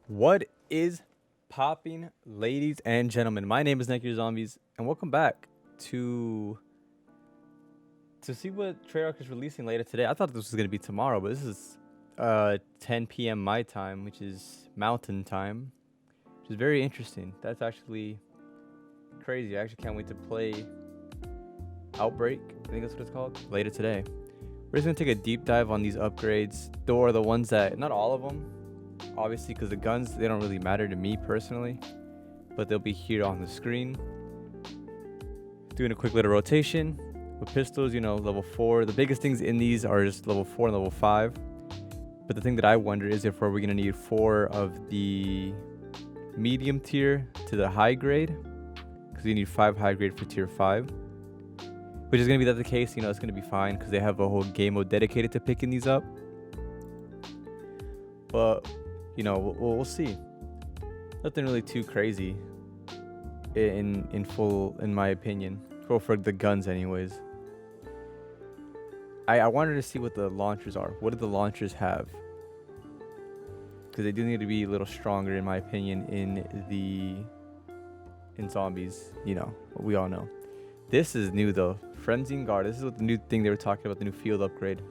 What is popping, ladies and gentlemen? My name is Naked Zombies, and welcome back to see what Treyarch is releasing later today. I thought this was gonna be tomorrow, but this is 10 p.m. my time, which is Mountain Time, which is very interesting. That's actually crazy. I actually can't wait to play Outbreak. I think that's what it's called. Later today, we're just gonna take a deep dive on these upgrades. Though are the ones that, not all of them, obviously, because the guns, they don't really matter to me personally, but they'll be here on the screen. Doing a quick little rotation with pistols, level 4. The biggest things in these are just level 4 and level 5. But the thing that I wonder is if we're going to need 4 of the medium tier to the high grade, because you need 5 high grade for tier 5. Which is going to be the case, it's going to be fine because they have a whole game mode dedicated to picking these up. But we'll see. Nothing really too crazy in my opinion. For the guns anyways. I wanted to see what the launchers are. What do the launchers have? Because they do need to be a little stronger in my opinion in zombies. We all know. This is new though. Frenzied Guard. This is what the new thing they were talking about, the new field upgrade.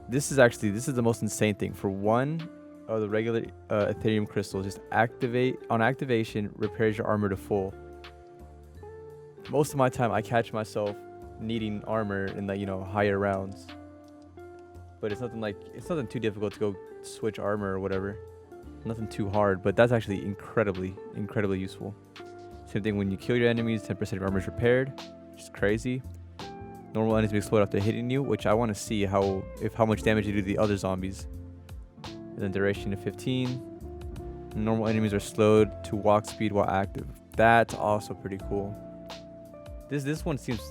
This is the most insane thing. For one of the regular Ethereum crystals, just activation repairs your armor to full. Most of my time I catch myself needing armor in the higher rounds, but it's nothing too difficult to go switch armor or whatever. Nothing too hard, but that's actually incredibly useful. Same thing when you kill your enemies, 10% of armor is repaired, which is crazy. Normal enemies explode after hitting you, which I want to see how much damage you do to the other zombies. And then duration of 15. Normal enemies are slowed to walk speed while active. That's also pretty cool. This one seems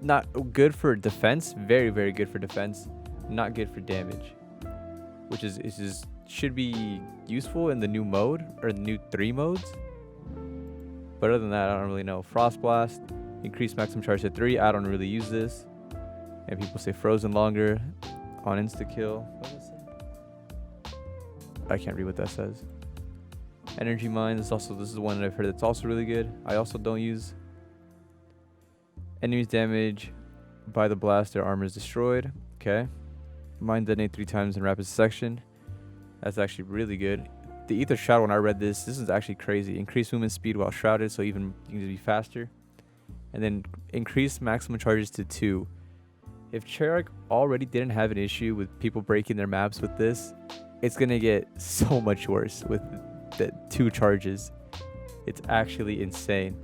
not good for defense. Very, very good for defense. Not good for damage. Which should be useful in the new mode or the new 3 modes. But other than that, I don't really know. Frost Blast. Increase maximum charge to 3. I don't really use this. And people say frozen longer on insta-kill. What does it say? I can't read what that says. Energy Mine. This is one that I've heard that's also really good. I also don't use. Enemies damage by the blast, their armor is destroyed. Okay. Mine detonate 3 times in rapid section. That's actually really good. The Ether Shroud, when I read this is actually crazy. Increase movement speed while shrouded, so even you can be faster. And then increase maximum charges to 2. If Treyarch already didn't have an issue with people breaking their maps with this, it's gonna get so much worse with the 2 charges. It's actually insane.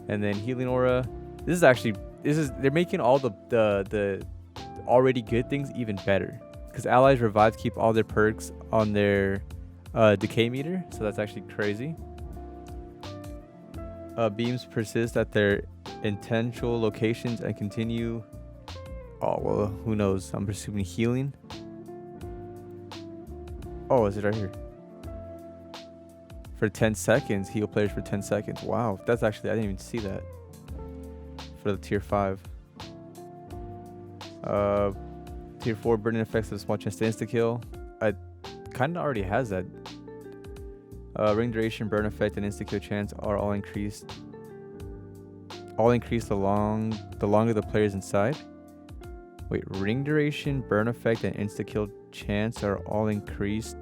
And then Healing Aura. They're making all the already good things even better. Because allies revived keep all their perks on their decay meter, so that's actually crazy. Beams persist at their intentional locations and continue. Oh, well, who knows? I'm presuming healing. Oh, is it right here? For 10 seconds, heal players for 10 seconds. Wow, I didn't even see that. For the tier 5. Tier 4 burning effects have a small chance to insta-kill. I kind of already has that. Ring duration, burn effect, and insta-kill chance are all increased. All increased the longer the player's inside. Wait, ring duration, burn effect, and insta-kill chance are all increased.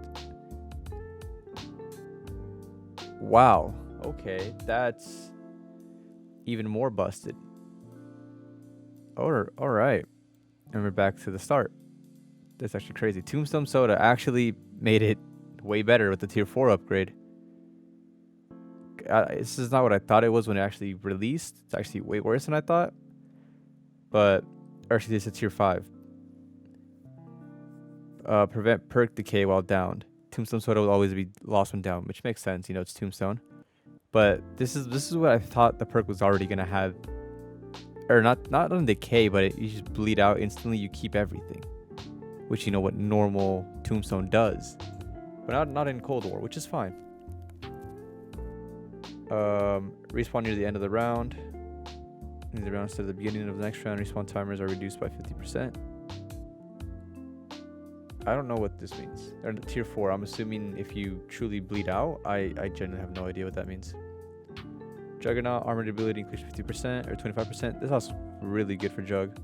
Wow. Okay, that's even more busted. All right. And we're back to the start. That's actually crazy. Tombstone Soda actually made it way better with the tier 4 upgrade. This is not what I thought it was when it actually released. It's actually way worse than I thought. But actually, this is tier 5. Prevent perk decay while downed. Tombstone Soda will always be lost when down, which makes sense. It's Tombstone. But this is what I thought the perk was already gonna have. Or not on decay, but you just bleed out instantly. You keep everything, which what normal Tombstone does, but not in Cold War, which is fine. Respawn near the end of the round. Near the round instead of the beginning of the next round. Respawn timers are reduced by 50%. I don't know what this means. Or tier 4. I'm assuming if you truly bleed out. I genuinely have no idea what that means. Juggernaut armored ability increased 50% or 25%. This is really good for Jug.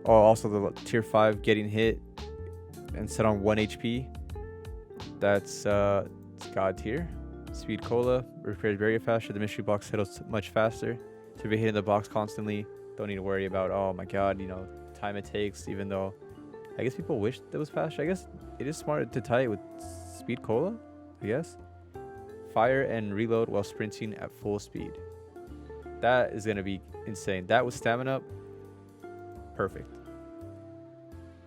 Oh, also the tier 5 getting hit and set on 1 HP. That's it's God tier. Speed Cola repairs barrier faster. The mystery box settles much faster. So if you're hitting the box constantly, don't need to worry about, oh my god, you know, time it takes. Even though I guess people wish that was faster. I guess it is smart to tie it with Speed Cola, I guess. Fire and reload while sprinting at full speed. That is gonna be insane. That with stamina, perfect.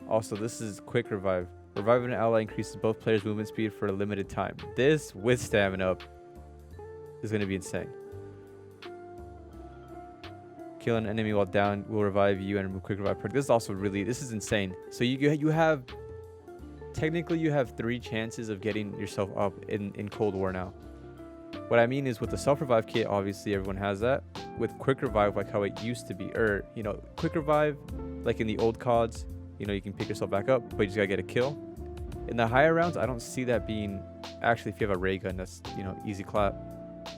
Also, this is quick revive. Reviving an ally increases both players' movement speed for a limited time. This with stamina is gonna be insane. Kill an enemy while down will revive you and remove quick revive perk. This is insane. So you have technically you have 3 chances of getting yourself up in Cold War now. What I mean is with the self-revive kit, obviously everyone has that. With quick revive, like how it used to be, or you know, quick revive, like in the old CODs, you know, you can pick yourself back up, but you just gotta get a kill. In the higher rounds, I don't see that being, actually if you have a ray gun, that's, you know, easy clap,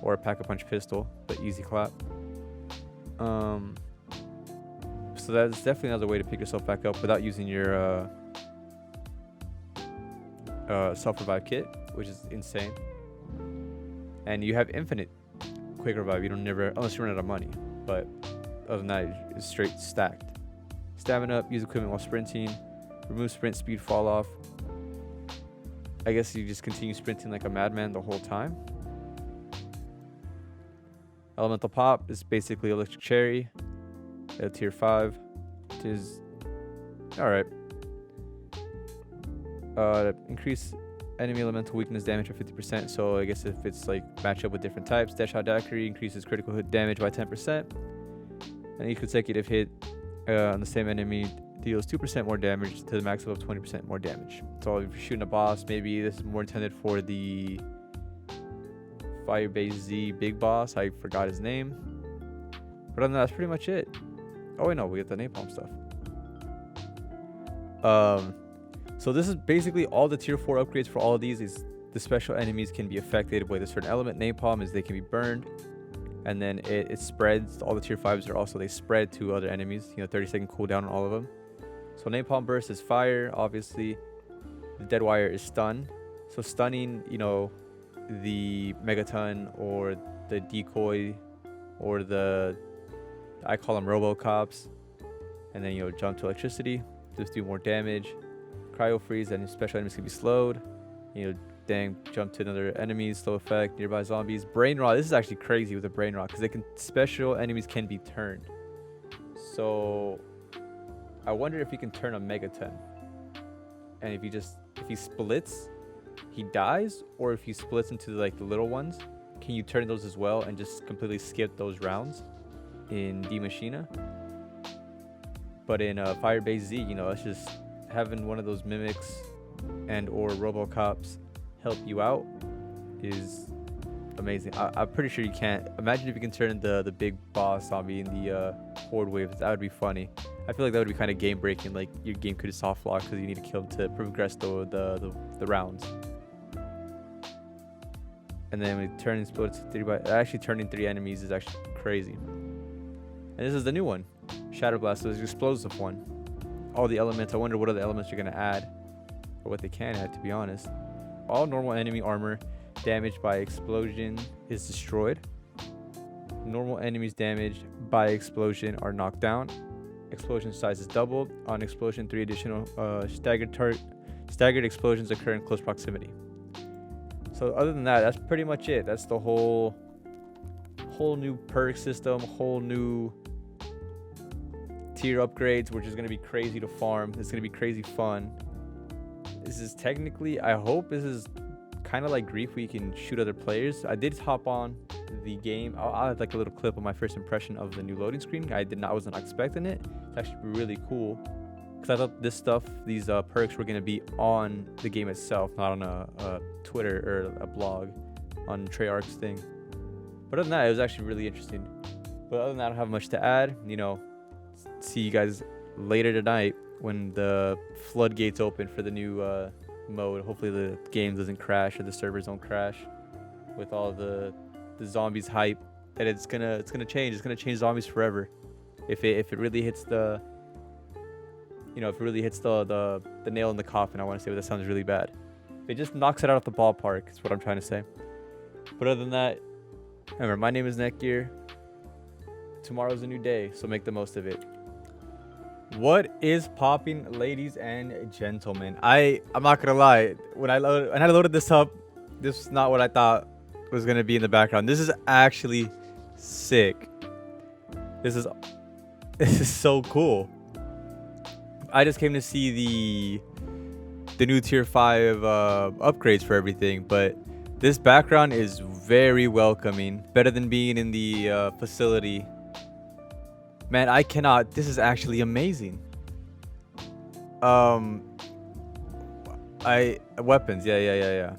or a pack-a-punch pistol, but easy clap. So that's definitely another way to pick yourself back up without using your self-revive kit, which is insane. And you have infinite quick revive. You don't never, unless you run out of money. But other than that, it's straight stacked. Stamina up, use equipment while sprinting. Remove sprint speed fall off. I guess you just continue sprinting like a madman the whole time. Elemental pop is basically electric cherry at tier 5. It is alright. Increase enemy elemental weakness damage by 50%. So I guess if it's like match up with different types, Deadshot Daiquiri increases critical hit damage by 10%. And each consecutive hit on the same enemy deals 2% more damage to the maximum of 20% more damage. So if you're shooting a boss, maybe this is more intended for the Firebase Z big boss. I forgot his name. But other than that, that's pretty much it. Oh wait, no, we get the napalm stuff. So this is basically all the tier 4 upgrades for all of these. Is the special enemies can be affected with a certain element. Napalm is they can be burned, and then it spreads. All the tier 5s are also, they spread to other enemies. You know, 30-second cooldown on all of them. So napalm burst is fire, obviously. The dead wire is stun. So stunning, you know, the megaton or the decoy or the, I call them robocops, and then, you know, jump to electricity, just do more damage. Cryo freeze, and special enemies can be slowed. You know, dang, jump to another enemy, slow effect, nearby zombies. Brain rot, this is actually crazy with the brain rot, because special enemies can be turned. So I wonder if he can turn a megaton, and if he splits, he dies, or if he splits into like the little ones, can you turn those as well and just completely skip those rounds in D Machina? But in Firebase Z, you know, it's just having one of those mimics and or robocops help you out is amazing. I'm pretty sure you can't. Imagine if you can turn the big boss zombie in the horde waves. That would be funny. I feel like that would be kind of game breaking. Like your game could soft lock because you need to kill him to progress the rounds. And then we turn and split to 3 by actually turning 3 enemies is actually crazy. And this is the new one, Shatter Blast. So it's an explosive one. All the elements. I wonder what other elements you're gonna add, or what they can add. To be honest, all normal enemy armor damaged by explosion is destroyed. Normal enemies damaged by explosion are knocked down. Explosion size is doubled. On explosion, 3 additional staggered explosions occur in close proximity. So other than that, that's pretty much it. That's the whole new perk system, whole new tier upgrades, which is going to be crazy to farm. It's going to be crazy fun. This is technically, I hope this is kind of like Grief, where you can shoot other players. I did hop on the game. I'll have like a little clip of my first impression of the new loading screen. I wasn't expecting it. It's actually really cool, because I thought these perks were going to be on the game itself, not on a Twitter or a blog on Treyarch's thing. But other than that, it was actually really interesting. But other than that, I don't have much to add. You know, see you guys later tonight when the floodgates open for the new mode. Hopefully the game doesn't crash or the servers don't crash with all the zombies hype. That it's gonna change. It's gonna change zombies forever. If it really hits the if it really hits the nail in the coffin, I want to say, but that sounds really bad. If it just knocks it out of the ballpark, is what I'm trying to say. But other than that, remember, my name is Netgear. Tomorrow's a new day, so make the most of it. What is popping, ladies and gentlemen? I'm not gonna lie. When I loaded this up, this was not what I thought was gonna be in the background. This is actually sick. This is so cool. I just came to see the new tier 5 upgrades for everything, but this background is very welcoming. Better than being in the facility. Man, I cannot. This is actually amazing. Weapons. Yeah.